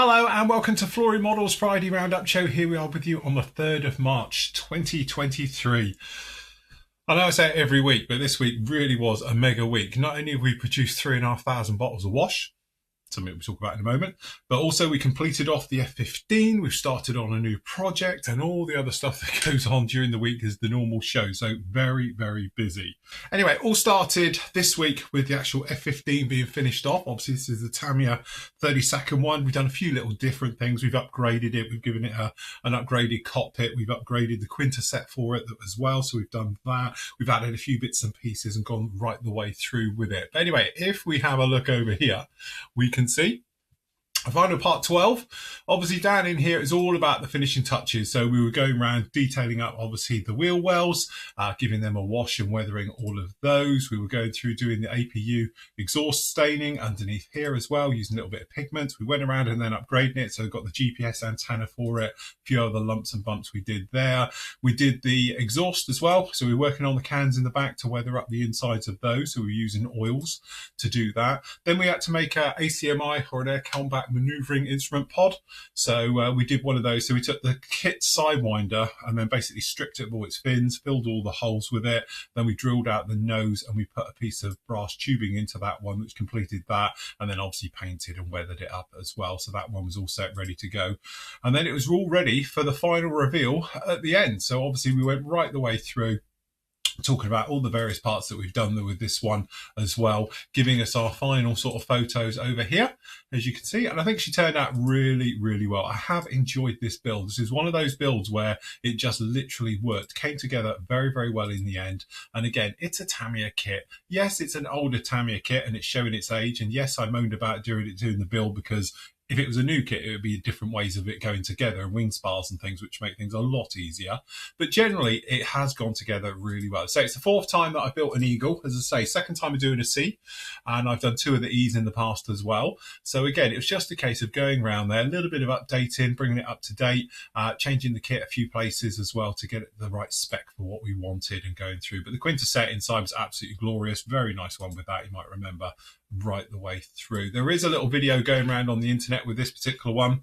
Hello and welcome to Flory Models Friday Roundup Show. Here we are with you on the 3rd of March 2023. I know I say it every week, but this week really was a mega week. Not only have we produced 3,500 bottles of wash, something we'll talk about in a moment, but also we completed off the F15, we've started on a new project, and all the other stuff that goes on during the week is the normal show. So very, very busy. Anyway, all started this week with the actual F15 being finished off. Obviously, this is the Tamiya 30-second one. We've done a few little different things. We've upgraded it. We've given it an upgraded cockpit. We've upgraded the Quinta set for it as well. So we've done that. We've added a few bits and pieces and gone right the way through with it. But anyway, if we have a look over here, we can see final part 12. Obviously down in here is all about the finishing touches. So we were going around detailing up obviously the wheel wells, giving them a wash and weathering all of those. We were going through doing the APU exhaust staining underneath here as well, using a little bit of pigment. We went around and then upgrading it. So we've got the GPS antenna for it, a few other lumps and bumps we did there. We did the exhaust as well. So we were working on the cans in the back to weather up the insides of those. So we were using oils to do that. Then we had to make a ACMI or an air combat maneuvering instrument pod. So we did one of those. So we took the kit sidewinder and then basically stripped it of all its fins, filled all the holes with it. Then we drilled out the nose and we put a piece of brass tubing into that one, which completed that. And then obviously painted and weathered it up as well. So that one was all set, ready to go. And then it was all ready for the final reveal at the end. So obviously we went right the way through, talking about all the various parts that we've done with this one as well, giving us our final sort of photos over here, as you can see. And I think she turned out really, really well. I have enjoyed this build. This is one of those builds where it just literally worked, came together very, very well in the end. And again, it's a Tamiya kit. Yes, it's an older Tamiya kit and it's showing its age. And yes, I moaned about doing the build because if it was a new kit, it would be different ways of it going together and wing spars and things, which make things a lot easier. But generally, it has gone together really well. So it's the 4th time that I've built an Eagle, as I say, 2nd time I'm doing a C, and I've done 2 of the E's in the past as well. So again, it was just a case of going around there, a little bit of updating, bringing it up to date, changing the kit a few places as well to get it the right spec for what we wanted and going through. But the Quinta set inside was absolutely glorious. Very nice one with that, you might remember, right the way through. There is a little video going around on the internet with this particular one.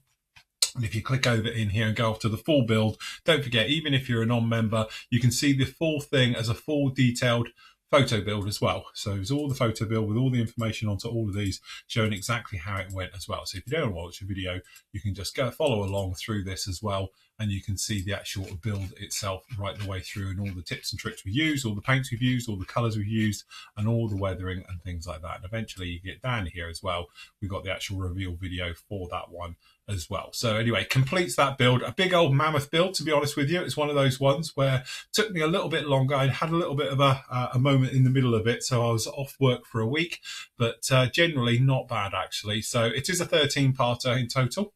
And if you click over in here and go off to the full build, don't forget, even if you're a non-member, you can see the full thing as a full detailed photo build as well. So it's all the photo build with all the information onto all of these, showing exactly how it went as well. So if you don't watch a video, you can just go follow along through this as well, and you can see the actual build itself right the way through, and all the tips and tricks we use, all the paints we've used, all the colors we've used, and all the weathering and things like that. And eventually you get down here as well, we've got the actual reveal video for that one as well. So anyway, completes that build. A big old mammoth build, to be honest with you. It's one of those ones where it took me a little bit longer. I had a little bit of a moment in the middle of it, so I was off work for a week, but generally not bad actually. So it is a 13-parter in total.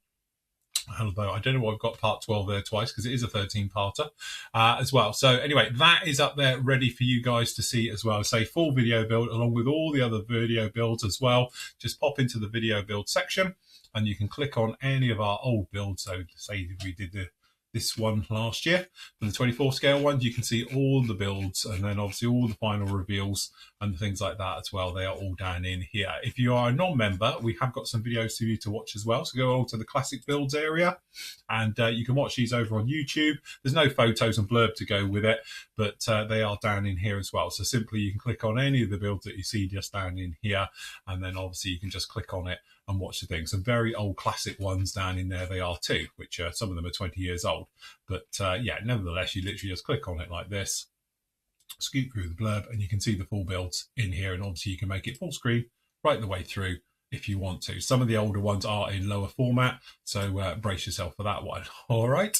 Although I don't know why I've got part 12 there twice, because it is a 13-parter as well. So anyway, that is up there ready for you guys to see as well. Say full video build along with all the other video builds as well. Just pop into the video build section and you can click on any of our old builds. So say we did this one last year, for the 24 scale one, you can see all the builds and then obviously all the final reveals and things like that as well. They are all down in here. If you are a non-member, we have got some videos for you to watch as well. So go on to the classic builds area and you can watch these over on YouTube. There's no photos and blurb to go with it, but they are down in here as well. So simply you can click on any of the builds that you see just down in here, and then obviously you can just click on it and watch the things. Some very old classic ones down in there they are too, which some of them are 20 years old. But yeah, nevertheless, you literally just click on it like this, scoot through the blurb, and you can see the full builds in here. And obviously you can make it full screen right the way through if you want to. Some of the older ones are in lower format, so brace yourself for that one. All right.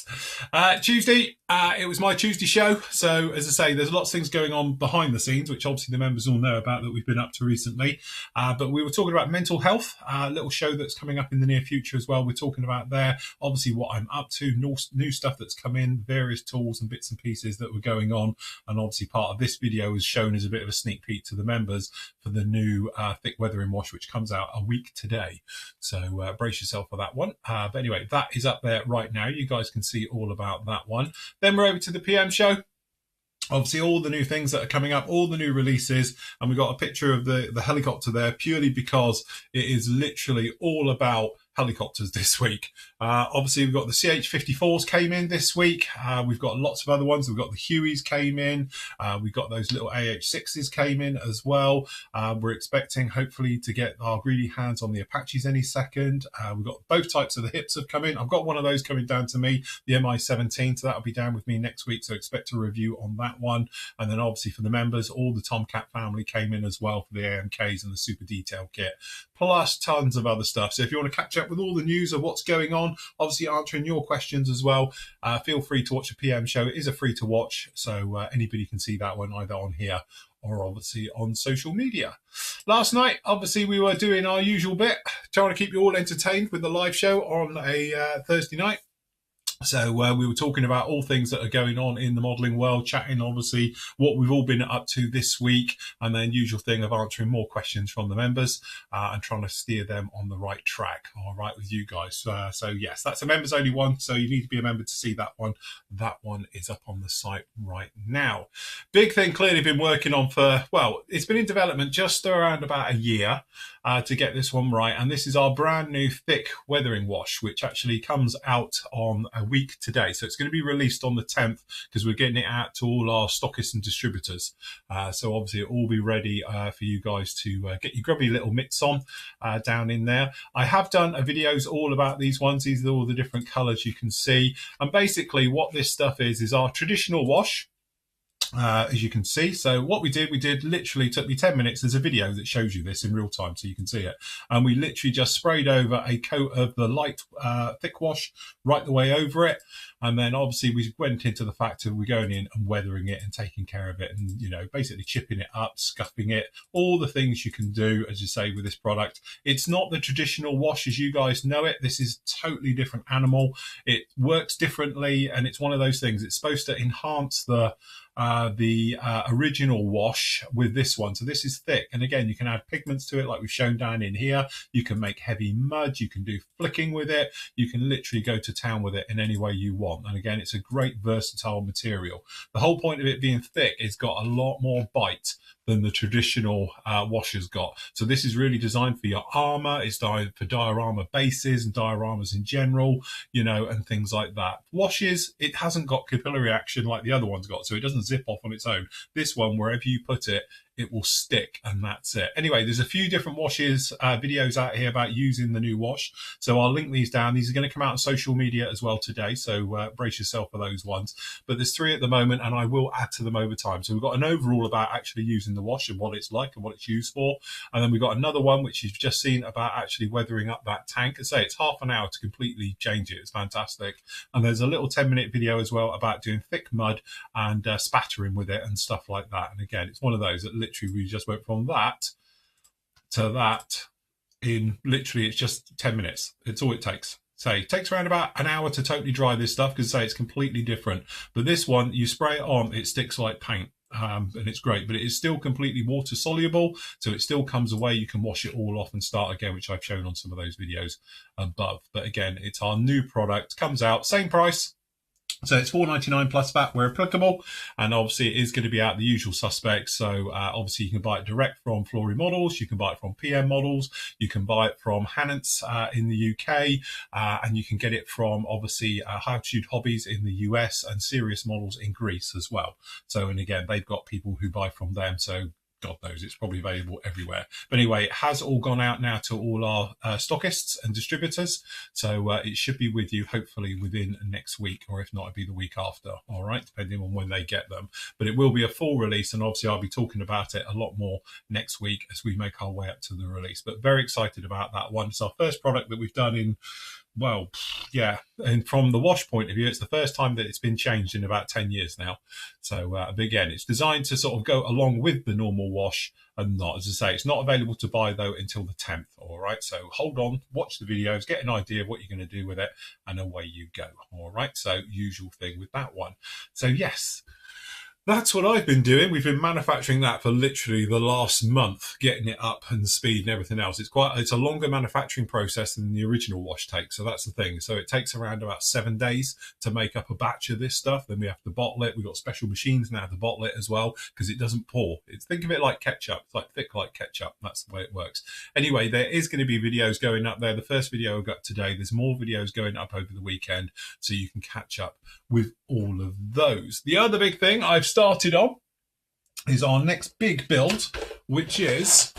Tuesday, it was my Tuesday show. So as I say, there's lots of things going on behind the scenes, which obviously the members all know about that we've been up to recently. But we were talking about mental health, a little show that's coming up in the near future as well. We're talking about there, obviously what I'm up to, new stuff that's come in, various tools and bits and pieces that were going on. And obviously part of this video is shown as a bit of a sneak peek to the members for the new thick weathering wash, which comes out a week today. So brace yourself for that one. But anyway, that is up there right now. You guys can see all about that one. Then we're over to the PM show. Obviously, all the new things that are coming up, all the new releases, and we've got a picture of the helicopter there purely because it is literally all about helicopters this week. Obviously, we've got the CH-54s came in this week. We've got lots of other ones. We've got the Hueys came in. We've got those little AH-6s came in as well. We're expecting, hopefully, to get our greedy hands on the Apaches any second. We've got both types of the hips have come in. I've got one of those coming down to me, the MI-17, so that'll be down with me next week. So expect a review on that one. And then obviously for the members, all the Tomcat family came in as well for the AMKs and the super detail kit, plus tons of other stuff. So if you want to catch up with all the news of what's going on, obviously answering your questions as well, feel free to watch a PM show. It is a free to watch, so anybody can see that one either on here or obviously on social media. Last night, obviously, we were doing our usual bit, trying to keep you all entertained with the live show on a Thursday night. So we were talking about all things that are going on in the modelling world, chatting obviously what we've all been up to this week, and then usual thing of answering more questions from the members and trying to steer them on the right track, all right, with you guys. So yes, that's a members only one, so you need to be a member to see that one. That one is up on the site right now. Big thing clearly been working on for, well, it's been in development just around about a year to get this one right, and this is our brand new thick weathering wash, which actually comes out on a week today. So it's going to be released on the 10th because we're getting it out to all our stockists and distributors. So obviously it will be ready for you guys to get your grubby little mitts on down in there. I have done videos all about these ones. These are all the different colours you can see. And basically what this stuff is our traditional wash. As you can see. So what we did literally took me 10 minutes. There's a video that shows you this in real time so you can see it. And we literally just sprayed over a coat of the light thick wash right the way over it. And then obviously we went into the fact of we're going in and weathering it and taking care of it and, you know, basically chipping it up, scuffing it, all the things you can do, as you say, with this product. It's not the traditional wash as you guys know it. This is totally different animal. It works differently, and it's one of those things. It's supposed to enhance the original wash with this one. So this is thick, and again you can add pigments to it like we've shown down in here. You can make heavy mud, you can do flicking with it, you can literally go to town with it in any way you want. And again, it's a great versatile material. The whole point of it being thick, it's got a lot more bite than the traditional wash has got. So this is really designed for your armor. It's designed for diorama bases and dioramas in general, you know, and things like that. Washes, it hasn't got capillary action like the other one's got, so it doesn't zip off on its own. This one, wherever you put it, it will stick, and that's it. Anyway, there's a few different washes, videos out here about using the new wash. So I'll link these down. These are going to come out on social media as well today, so brace yourself for those ones. But there's 3 at the moment, and I will add to them over time. So we've got an overall about actually using the wash and what it's like and what it's used for. And then we've got another one, which you've just seen, about actually weathering up that tank. I say it's half an hour to completely change it. It's fantastic. And there's a little 10-minute video as well about doing thick mud and spattering with it and stuff like that. And again, it's one of those that literally we just went from that to that in literally, it's just 10 minutes. It's all it takes. So it takes around about an hour to totally dry this stuff because say it's completely different. But this one, you spray it on, it sticks like paint. And it's great, but it is still completely water soluble, so it still comes away. You can wash it all off and start again, which I've shown on some of those videos above. But again, it's our new product, comes out, same price. So it's $4.99 plus VAT where applicable, and obviously it is going to be out the usual suspects. So obviously you can buy it direct from Flory Models, you can buy it from PM Models, you can buy it from Hannants in the UK, and you can get it from obviously High Altitude Hobbies in the US and Serious Models in Greece as well. So, and again, they've got people who buy from them. So God knows, it's probably available everywhere. But anyway, it has all gone out now to all our stockists and distributors. So it should be with you hopefully within next week, or if not, it'll be the week after. All right, depending on when they get them. But it will be a full release, and obviously I'll be talking about it a lot more next week as we make our way up to the release. But very excited about that one. It's our first product that we've done in, well, yeah, and from the wash point of view, it's the first time that it's been changed in about 10 years now. So but again, it's designed to sort of go along with the normal wash and not, as I say, it's not available to buy though until the 10th. All right, so hold on, watch the videos, get an idea of what you're going to do with it, and away you go. All right, so usual thing with that one. So yes, That's what I've been doing. We've been manufacturing that for literally the last month, getting it up and speed and everything else. It's a longer manufacturing process than the original wash takes. So that's the thing. So it takes around about 7 days to make up a batch of this stuff. Then we have to bottle it. We've got special machines now to bottle it as well because it doesn't pour. Think of it like ketchup. It's like thick like ketchup. That's the way it works. Anyway, there is going to be videos going up there. The first video I got today, there's more videos going up over the weekend so you can catch up with all of those. The other big thing I've started on is our next big build, which is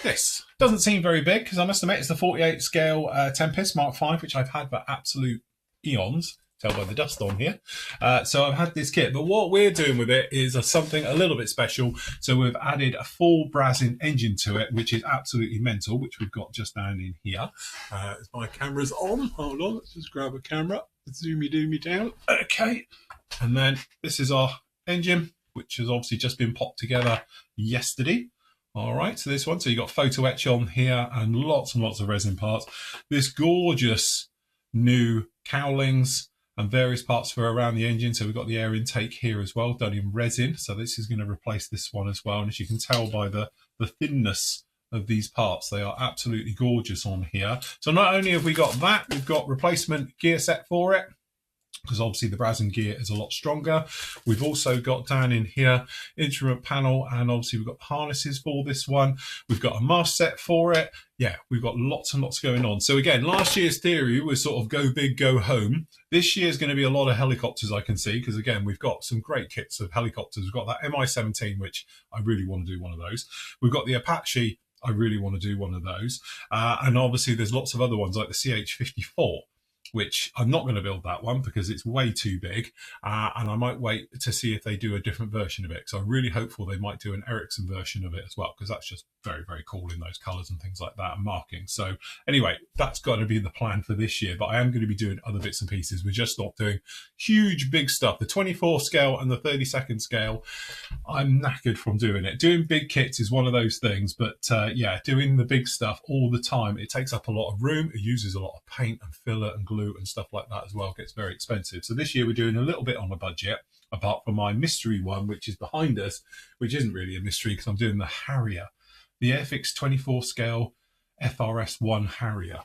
this. Doesn't seem very big because I must admit it's the 48 scale Tempest Mark V, which I've had for absolute eons. Tell by the dust on here. So I've had this kit, but what we're doing with it is something a little bit special. So we've added a full Brazen engine to it, which is absolutely mental, which we've got just down in here. My camera's on. Hold on, let's just grab a camera. Zoomy doomy down. Okay. And then this is our engine, which has obviously just been popped together yesterday. All right, so this one. So you've got photo etch on here and lots of resin parts. This gorgeous new cowlings and various parts for around the engine. So we've got the air intake here as well, done in resin. So this is going to replace this one as well. And as you can tell by the thinness of these parts, they are absolutely gorgeous on here. So not only have we got that, we've got replacement gear set for it, because obviously the Brazen gear is a lot stronger. We've also got down in here instrument panel, and obviously we've got harnesses for this one. We've got a mast set for it. Yeah, we've got lots and lots going on. So again, last year's theory was sort of go big, go home. This year's going to be a lot of helicopters, I can see, because again, we've got some great kits of helicopters. We've got that Mi-17, which I really want to do one of those. We've got the Apache. I really want to do one of those. And obviously there's lots of other ones like the CH-54, which I'm not going to build that one because it's way too big. And I might wait to see if they do a different version of it. So I'm really hopeful they might do an Ericsson version of it as well, because that's just very, very cool in those colours and things like that and markings. So anyway, that's got to be the plan for this year. But I am going to be doing other bits and pieces. We're just not doing huge, big stuff. The 24 scale and the 32nd scale, I'm knackered from doing it. Doing big kits is one of those things. But yeah, doing the big stuff all the time, it takes up a lot of room. It uses a lot of paint and filler and glue and stuff like that as well. It gets very expensive. So this year we're doing a little bit on a budget, apart from my mystery one, which is behind us, which isn't really a mystery because I'm doing the Harrier, the Airfix 24 scale FRS1 Harrier.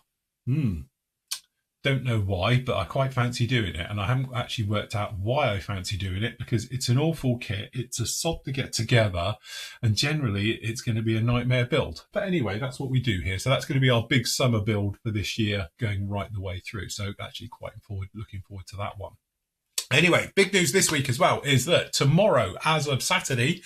Don't know why, but I quite fancy doing it. And I haven't actually worked out why I fancy doing it, because it's an awful kit. It's a sod to get together. And generally, it's going to be a nightmare build. But anyway, that's what we do here. So that's going to be our big summer build for this year, going right the way through. So actually quite looking forward to that one. Anyway, big news this week as well is that tomorrow, as of Saturday,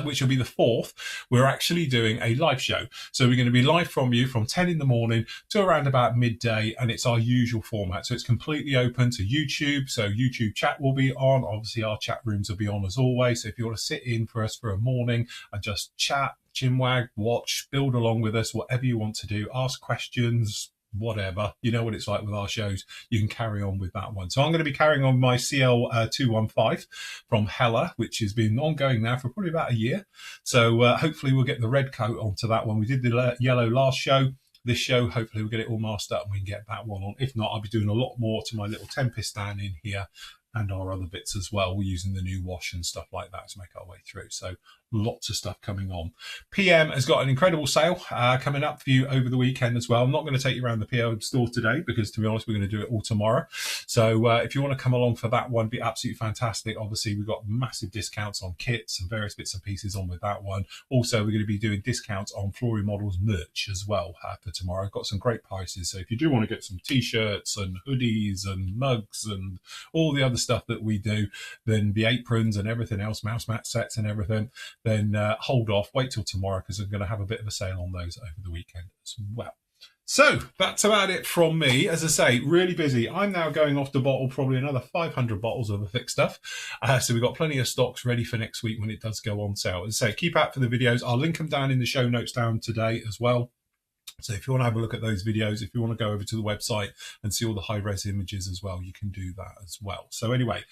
which will be the 4th, we're actually doing a live show. So we're going to be live from you from 10 in the morning to around about midday, and it's our usual format. So it's completely open to YouTube. So YouTube chat will be on. Obviously, our chat rooms will be on as always. So if you want to sit in for us for a morning and just chat, chinwag, watch, build along with us, whatever you want to do, ask questions, whatever, you know what it's like with our shows, you can carry on with that one. So I'm going to be carrying on my CL215 from Hella, which has been ongoing now for probably about a year. So hopefully we'll get the red coat onto that one. We did the yellow last show. This show, hopefully we'll get it all masked up and we can get that one on. If not, I'll be doing a lot more to my little Tempest down in here and our other bits as well. We're using the new wash and stuff like that to make our way through. So lots of stuff coming on. PM has got an incredible sale coming up for you over the weekend as well. I'm not going to take you around the PM store today because, to be honest, we're going to do it all tomorrow. So if you want to come along for that one, be absolutely fantastic. Obviously, we've got massive discounts on kits and various bits and pieces on with that one. Also, we're going to be doing discounts on Flory Models merch as well for tomorrow. I've got some great prices. So if you do want to get some T-shirts and hoodies and mugs and all the other stuff that we do, then the aprons and everything else, mouse mat sets and everything, then hold off, wait till tomorrow, because I'm going to have a bit of a sale on those over the weekend as well. So that's about it from me. As I say, really busy. I'm now going off to bottle probably another 500 bottles of the thick stuff. So we've got plenty of stocks ready for next week when it does go on sale. As I say, keep out for the videos. I'll link them down in the show notes down today as well. So if you want to have a look at those videos, if you want to go over to the website and see all the high-res images as well, you can do that as well. So anyway,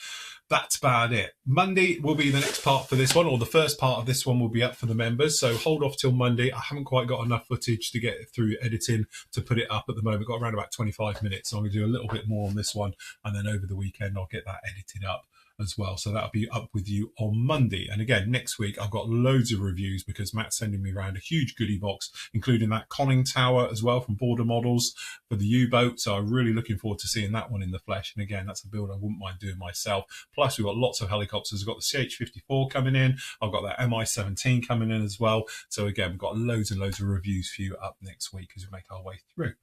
that's about it. Monday will be the next part for this one, or the first part of this one will be up for the members. So hold off till Monday. I haven't quite got enough footage to get through editing to put it up at the moment. Got around about 25 minutes. So I'm going to do a little bit more on this one. And then over the weekend, I'll get that edited up as well. So that'll be up with you on Monday. And again, next week, I've got loads of reviews because Matt's sending me around a huge goodie box, including that conning tower as well from Border Models for the U-boat. So I'm really looking forward to seeing that one in the flesh. And again, that's a build I wouldn't mind doing myself. Plus, we've got lots of helicopters. We've got the CH-54 coming in. I've got that Mi-17 coming in as well. So again, we've got loads and loads of reviews for you up next week as we make our way through.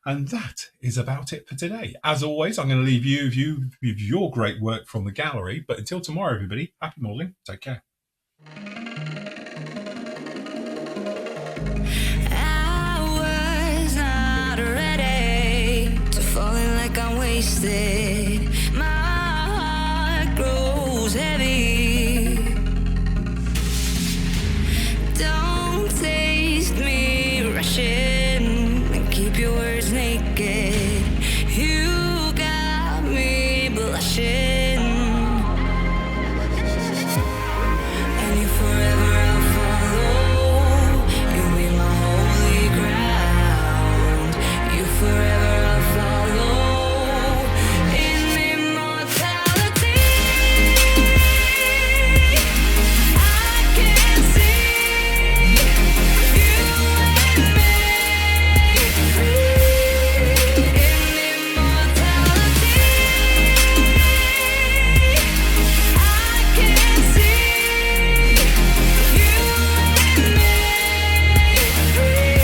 And that is about it for today. As always, I'm going to leave you with your great work from the gallery. But until tomorrow, everybody, happy modelling. Take care. I was not ready to falling like I'm wasted. My heart grows heavy. Don't taste me rushing. Keep your words naked. You got me blushing. And you forever I'll follow. You'll be my holy ground. You forever I'll follow. In immortality, I can see you and me free. In immortality, I can see you and me free.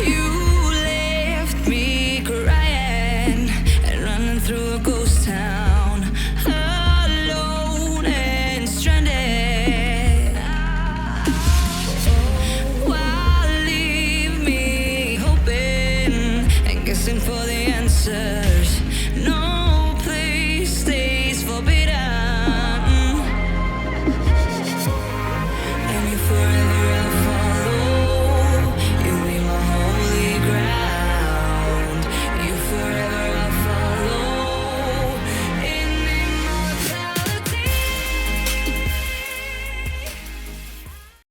You left me crying and running through a ghost town, alone and stranded. Why leave me hoping and guessing for the answer?